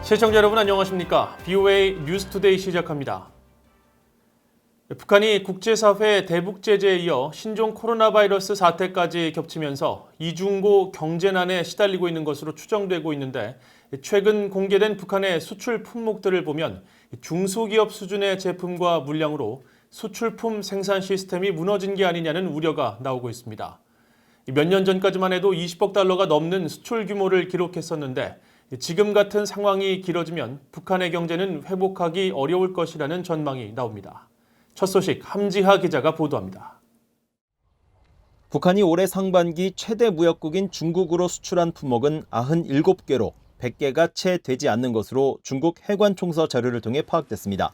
시청자 여러분 안녕하십니까? BOA 뉴스투데이 시작합니다. 북한이 국제사회 대북 제재에 이어 신종 코로나 바이러스 사태까지 겹치면서 이중고 경제난에 시달리고 있는 것으로 추정되고 있는데 최근 공개된 북한의 수출 품목들을 보면 중소기업 수준의 제품과 물량으로 수출품 생산 시스템이 무너진 게 아니냐는 우려가 나오고 있습니다. 몇 년 전까지만 해도 20억 달러가 넘는 수출 규모를 기록했었는데 지금 같은 상황이 길어지면 북한의 경제는 회복하기 어려울 것이라는 전망이 나옵니다. 첫 소식 함지하 기자가 보도합니다. 북한이 올해 상반기 최대 무역국인 중국으로 수출한 품목은 97개로 100개가 채 되지 않는 것으로 중국 해관총서 자료를 통해 파악됐습니다.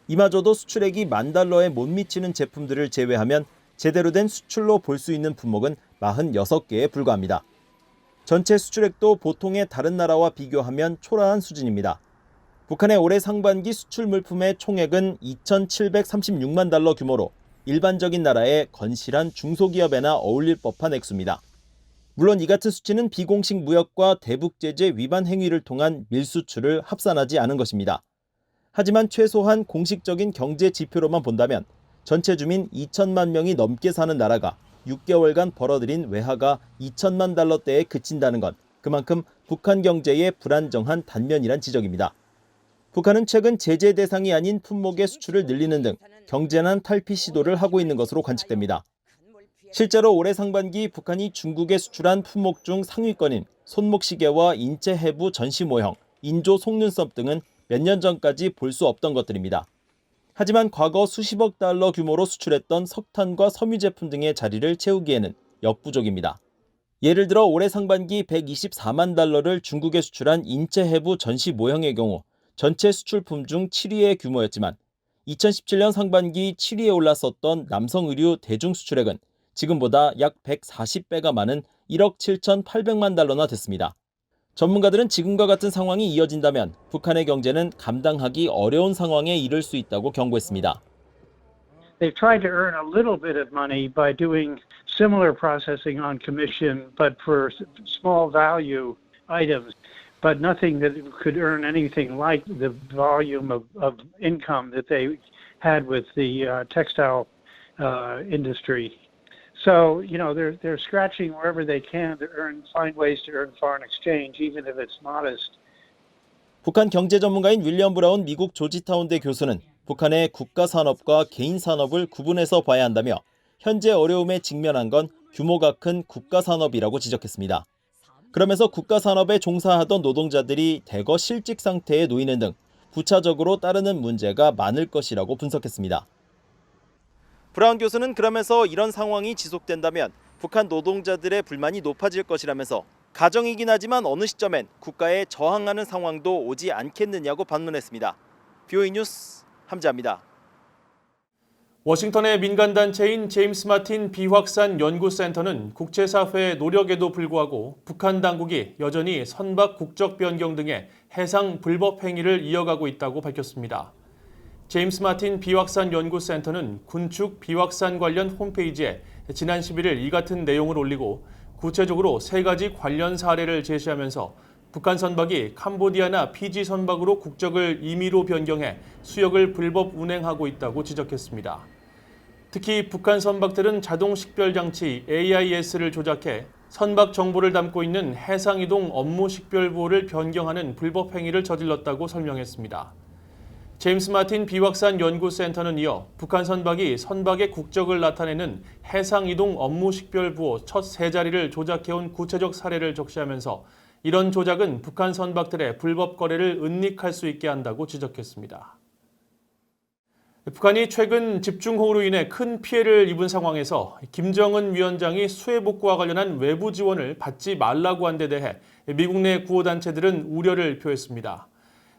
이마저도 수출액이 $10,000에 못 미치는 제품들을 제외하면 제대로 된 수출로 볼 수 있는 품목은 46개에 불과합니다. 전체 수출액도 보통의 다른 나라와 비교하면 초라한 수준입니다. 북한의 올해 상반기 수출 물품의 총액은 2,736만 달러 규모로 일반적인 나라의 건실한 중소기업에나 어울릴 법한 액수입니다. 물론 이 같은 수치는 비공식 무역과 대북 제재 위반 행위를 통한 밀수출을 합산하지 않은 것입니다. 하지만 최소한 공식적인 경제 지표로만 본다면 전체 주민 2천만 명이 넘게 사는 나라가 6개월간 벌어들인 외화가 2천만 달러대에 그친다는 건 그만큼 북한 경제의 불안정한 단면이란 지적입니다. 북한은 최근 제재 대상이 아닌 품목의 수출을 늘리는 등 경제난 탈피 시도를 하고 있는 것으로 관측됩니다. 실제로 올해 상반기 북한이 중국에 수출한 품목 중 상위권인 손목시계와 인체 해부 전시 모형, 인조 속눈썹 등은 몇 년 전까지 볼 수 없던 것들입니다. 하지만 과거 수십억 달러 규모로 수출했던 석탄과 섬유 제품 등의 자리를 채우기에는 역부족입니다. 예를 들어 올해 상반기 124만 달러를 중국에 수출한 인체 해부 전시 모형의 경우 전체 수출품 중 7위의 규모였지만 2017년 상반기 7위에 올랐었던 남성 의류 대중 수출액은 지금보다 약 140배가 많은 1억 7,800만 달러나 됐습니다. 전문가들은 지금과 같은 상황이 이어진다면 북한의 경제는 감당하기 어려운 상황에 이를 수 있다고 경고했습니다. They've tried to earn a little bit of money by doing similar processing on commission, but for small value items, but nothing that could earn anything like the volume of income that they had with the textile industry. So, they're scratching wherever they can to find ways to earn foreign exchange, even if it's modest. 북한 경제 전문가인 윌리엄 브라운 미국 조지타운대 교수는 북한의 국가 산업과 개인 산업을 구분해서 봐야 한다며 현재 어려움에 직면한 건 규모가 큰 국가 산업이라고 지적했습니다. 그러면서 국가 산업에 종사하던 노동자들이 대거 실직 상태에 놓이는 등 부차적으로 따르는 문제가 많을 것이라고 분석했습니다. 브라운 교수는 그러면서 이런 상황이 지속된다면 북한 노동자들의 불만이 높아질 것이라면서 가정이긴 하지만 어느 시점엔 국가에 저항하는 상황도 오지 않겠느냐고 반문했습니다. BOA 뉴스 함지하입니다. 워싱턴의 민간단체인 제임스 마틴 비확산 연구센터는 국제사회의 노력에도 불구하고 북한 당국이 여전히 선박 국적 변경 등의 해상 불법 행위를 이어가고 있다고 밝혔습니다. 제임스 마틴 비확산 연구센터는 군축 비확산 관련 홈페이지에 지난 11일 이 같은 내용을 올리고 구체적으로 3가지 관련 사례를 제시하면서 북한 선박이 캄보디아나 피지 선박으로 국적을 임의로 변경해 수역을 불법 운행하고 있다고 지적했습니다. 특히 북한 선박들은 자동 식별 장치 AIS를 조작해 선박 정보를 담고 있는 해상이동 업무 식별부호를 변경하는 불법 행위를 저질렀다고 설명했습니다. 제임스 마틴 비확산 연구센터는 이어 북한 선박이 선박의 국적을 나타내는 해상이동 업무 식별부호 첫 3자리를 조작해온 구체적 사례를 적시하면서 이런 조작은 북한 선박들의 불법 거래를 은닉할 수 있게 한다고 지적했습니다. 북한이 최근 집중호우로 인해 큰 피해를 입은 상황에서 김정은 위원장이 수해 복구와 관련한 외부 지원을 받지 말라고 한 데 대해 미국 내 구호단체들은 우려를 표했습니다.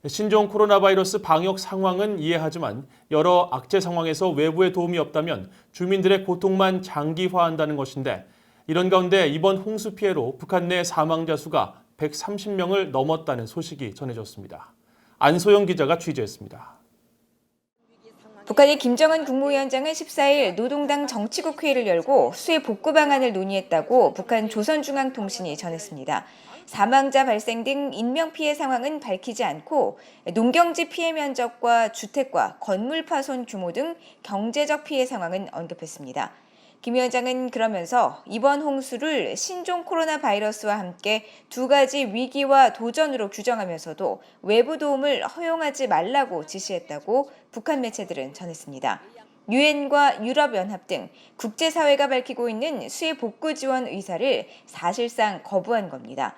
신종 코로나 바이러스 방역 상황은 이해하지만 여러 악재 상황에서 외부의 도움이 없다면 주민들의 고통만 장기화한다는 것인데 이런 가운데 이번 홍수 피해로 북한 내 사망자 수가 130명을 넘었다는 소식이 전해졌습니다. 안소영 기자가 취재했습니다. 북한이 김정은 국무위원장은 14일 노동당 정치국 회의를 열고 수해 복구 방안을 논의했다고 북한 조선중앙통신이 전했습니다. 사망자 발생 등 인명피해 상황은 밝히지 않고 농경지 피해 면적과 주택과 건물 파손 규모 등 경제적 피해 상황은 언급했습니다. 김 위원장은 그러면서 이번 홍수를 신종 코로나 바이러스와 함께 두 가지 위기와 도전으로 규정하면서도 외부 도움을 허용하지 말라고 지시했다고 북한 매체들은 전했습니다. 유엔과 유럽연합 등 국제사회가 밝히고 있는 수해 복구 지원 의사를 사실상 거부한 겁니다.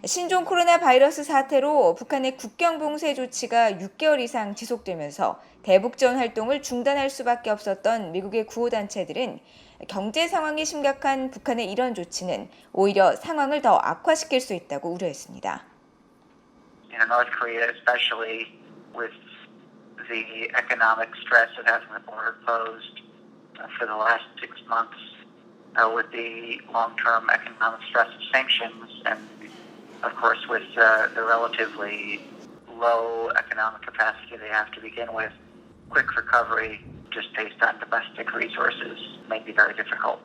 신종 코로나 바이러스 사태로 북한의 국경 봉쇄 조치가 6개월 이상 지속되면서 대북전 활동을 중단할 수밖에 없었던 미국의 구호단체들은 경제 상황이 심각한 북한의 이런 조치는 오히려 상황을 더 악화시킬 수 있다고 우려했습니다. North Korea, especially with the economic stress it has on the border posed for the last 6 months, with the long-term economic stress of sanctions, and of course with the relatively low economic capacity they have to begin with, quick recovery just based on domestic resources may be very difficult.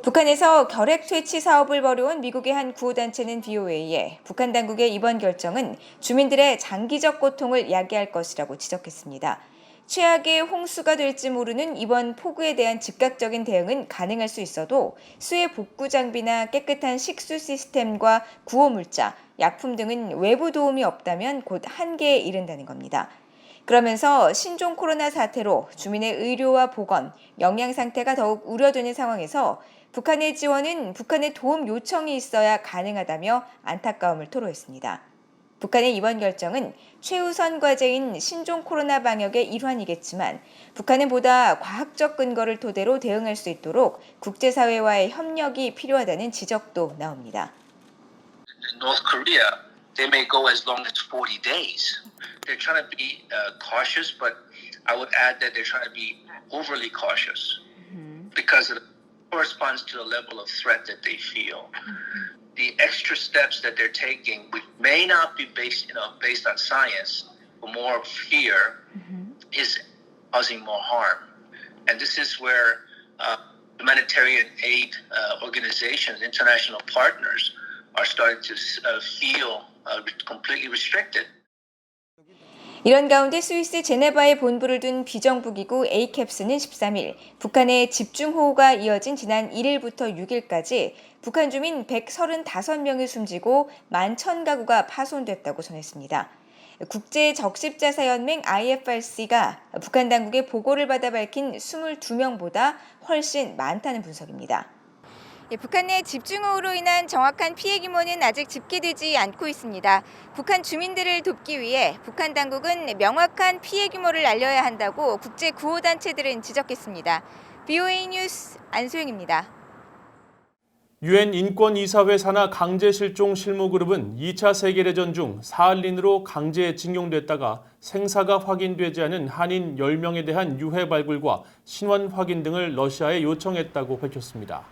북한에서 결핵 퇴치 사업을 벌여온 미국의 한 구호단체는 BOA에 북한 당국의 이번 결정은 주민들의 장기적 고통을 야기할 것이라고 지적했습니다. 최악의 홍수가 될지 모르는 이번 폭우에 대한 즉각적인 대응은 가능할 수 있어도 수해 복구 장비나 깨끗한 식수 시스템과 구호 물자, 약품 등은 외부 도움이 없다면 곧 한계에 이른다는 겁니다. 그러면서 신종 코로나 사태로 주민의 의료와 보건, 영양 상태가 더욱 우려되는 상황에서 북한의 지원은 북한의 도움 요청이 있어야 가능하다며 안타까움을 토로했습니다. 북한의 이번 결정은 최우선 과제인 신종 코로나 방역의 일환이겠지만 북한은 보다 과학적 근거를 토대로 대응할 수 있도록 국제사회와의 협력이 필요하다는 지적도 나옵니다. North Korea, they may go as long as 40 days. They're trying to be cautious, but I would add that they're trying to be overly cautious because it corresponds to the level of threat that they feel. The extra steps that they're taking, which may not be based on science, but more of fear, is causing more harm. And this is where humanitarian aid organizations, international partners, are starting to feel completely restricted. 이런 가운데 스위스 제네바에 본부를 둔 비정부기구 ACAPS는 13일 북한의 집중호우가 이어진 지난 1일부터 6일까지 북한 주민 135명이 숨지고 11,000가구가 파손됐다고 전했습니다. 국제적십자사연맹 IFRC가 북한 당국의 보고를 받아 밝힌 22명보다 훨씬 많다는 분석입니다. 북한 내 집중호우로 인한 정확한 피해 규모는 아직 집계되지 않고 있습니다. 북한 주민들을 돕기 위해 북한 당국은 명확한 피해 규모를 알려야 한다고 국제 구호단체들은 지적했습니다. BOA 뉴스 안소영입니다. 유엔 인권이사회 산하 강제실종 실무그룹은 2차 세계대전 중 사할린으로 강제징용됐다가 생사가 확인되지 않은 한인 10명에 대한 유해 발굴과 신원 확인 등을 러시아에 요청했다고 밝혔습니다.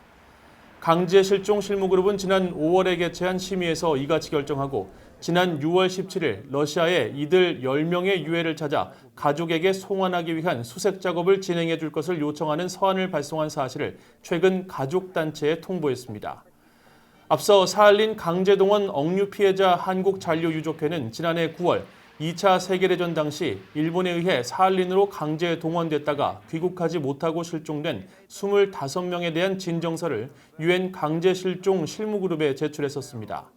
강제실종 실무그룹은 지난 5월에 개최한 심의에서 이같이 결정하고 지난 6월 17일 러시아에 이들 10명의 유해를 찾아 가족에게 송환하기 위한 수색 작업을 진행해 줄 것을 요청하는 서한을 발송한 사실을 최근 가족단체에 통보했습니다. 앞서 사할린 강제동원 억류 피해자 한국잔류유족회는 지난해 9월 2차 세계대전 당시 일본에 의해 사할린으로 강제 동원됐다가 귀국하지 못하고 실종된 25명에 대한 진정서를 유엔 강제실종 실무그룹에 제출했었습니다.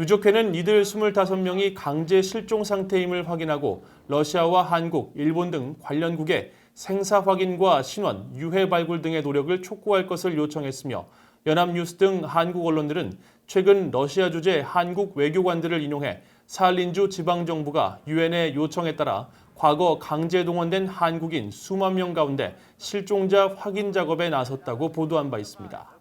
유족회는 이들 25명이 강제 실종 상태임을 확인하고 러시아와 한국, 일본 등 관련국에 생사 확인과 신원, 유해 발굴 등의 노력을 촉구할 것을 요청했으며 연합뉴스 등 한국 언론들은 최근 러시아 주재 한국 외교관들을 인용해 사할린주 지방정부가 유엔의 요청에 따라 과거 강제 동원된 한국인 수만 명 가운데 실종자 확인 작업에 나섰다고 보도한 바 있습니다.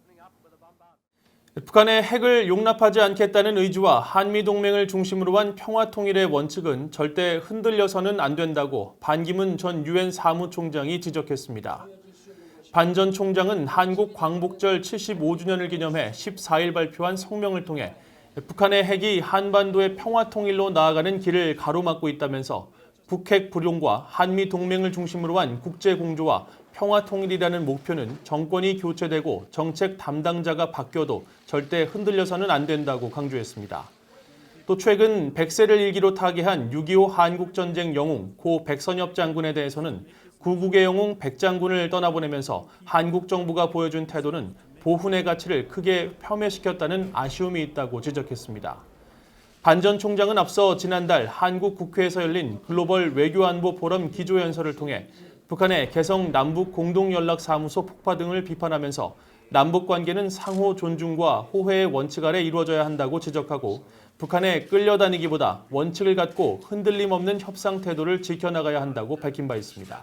북한의 핵을 용납하지 않겠다는 의지와 한미동맹을 중심으로 한 평화통일의 원칙은 절대 흔들려서는 안 된다고 반기문 전 유엔 사무총장이 지적했습니다. 반 전 총장은 한국 광복절 75주년을 기념해 14일 발표한 성명을 통해 북한의 핵이 한반도의 평화통일로 나아가는 길을 가로막고 있다면서 북핵 불용과 한미 동맹을 중심으로 한 국제 공조와 평화 통일이라는 목표는 정권이 교체되고 정책 담당자가 바뀌어도 절대 흔들려서는 안 된다고 강조했습니다. 또 최근 100세를 일기로 타계한 6.25 한국전쟁 영웅 고 백선엽 장군에 대해서는 구국의 영웅 백 장군을 떠나보내면서 한국 정부가 보여준 태도는 보훈의 가치를 크게 폄훼시켰다는 아쉬움이 있다고 지적했습니다. 반 전 총장은 앞서 지난달 한국 국회에서 열린 글로벌 외교안보 포럼 기조연설을 통해 북한의 개성 남북 공동연락사무소 폭파 등을 비판하면서 남북 관계는 상호 존중과 호혜의 원칙 아래 이루어져야 한다고 지적하고 북한에 끌려다니기보다 원칙을 갖고 흔들림 없는 협상 태도를 지켜나가야 한다고 밝힌 바 있습니다.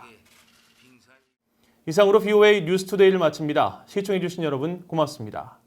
이상으로 VOA 뉴스투데이를 마칩니다. 시청해주신 여러분 고맙습니다.